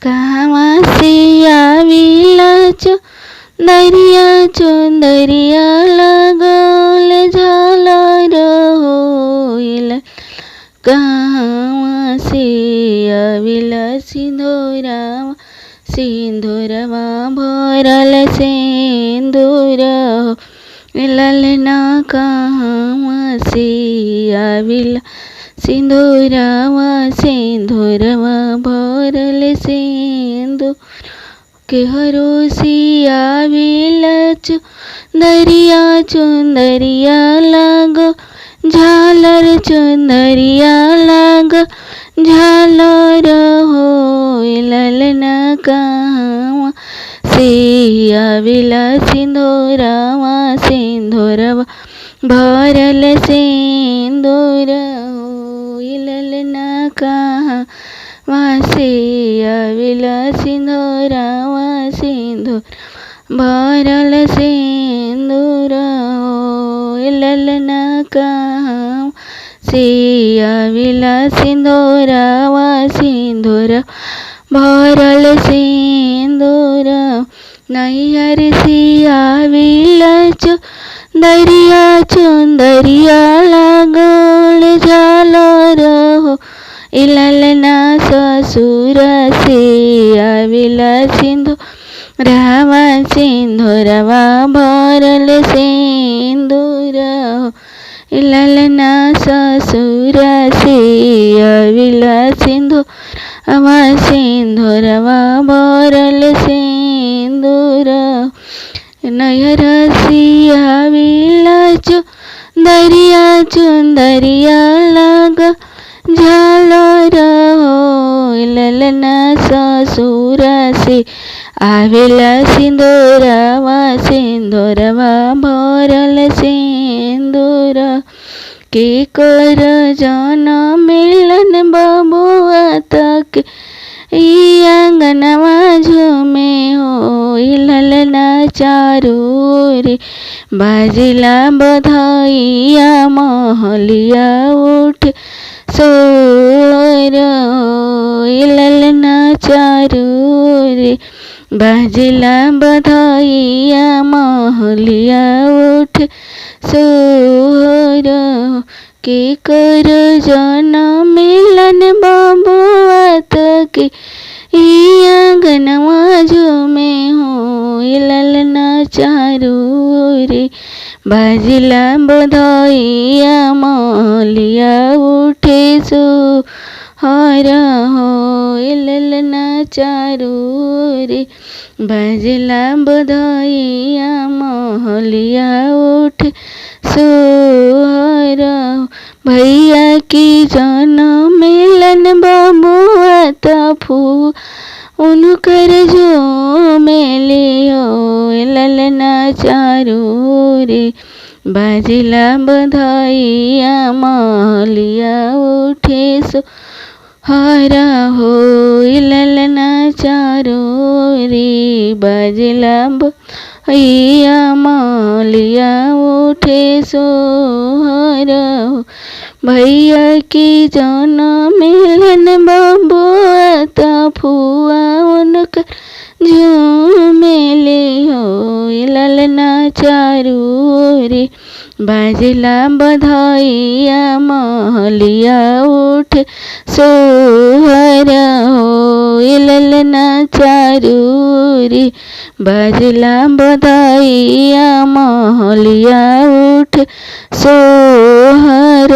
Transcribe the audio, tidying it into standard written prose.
कहवा से आविला चुंदरिया लगल झालर होइल। कहवा से आविला सिंदूरवा भरल सिंदूर ललना। कहवा से आविला सिंदूरवा भरल सिंदूर केहरो से आविला चुंदरिया लागो झालर चुंदरिया लागो झालर होइल। ललना कहवा से आविला सिंदूरवा भरल सिंदूर होइल। ललना कहवा से आविला सिंदूरवा भरल सिंदूर होइल। ललना कहवा से आविला सिंदूरवा भरल सिंदूर नैहर से आविला चुंदरिया लागल झालर होइल। ललना ससुर से आविला सिंदूरवा भरल सिंदूर होइल। ललना ससुर से आविला सिंदूरवा भरल सिंदूर नैहर से आविला चुंदरिया लागल झालर होइल। ललना ससुर से आविला सिंदूरवा भरल सिंदूर के कर जनम मिलन बबुआ तक ई आंगनवा झूमे होइल। ललना चारूरे बाजिला बधाइया महलिया उठ सोर होइल। ललना चारूरे बाजिला बधाइया महलिया उठ सोर के कर जनम मिलन बबुआ तक ई आंगनवा झूमे होइल। ललना चारूरे बाजिला बधाइया महलिया उठे सोहर होइल। ललना चारूरे बाजिला बधाइया महलिया उठे सोहर भैया की जनम मिलन बबुआ तफू उनकर झूमेले होइल। ललना चारूरे बाजिला बधाइया महलिया उठे सोहर होइल। ललना चारूरे बाजिला बधाइया महलिया उठे सोहर भैया की जनम मिलन बबुआ तफुआ उनकर झूमेले होइल। ललना चारूरे बाजिला बधाइया महलिया उठे सोहर होइल। ललना चारूरे बाजिला बधाइया महलिया उठे सोहर।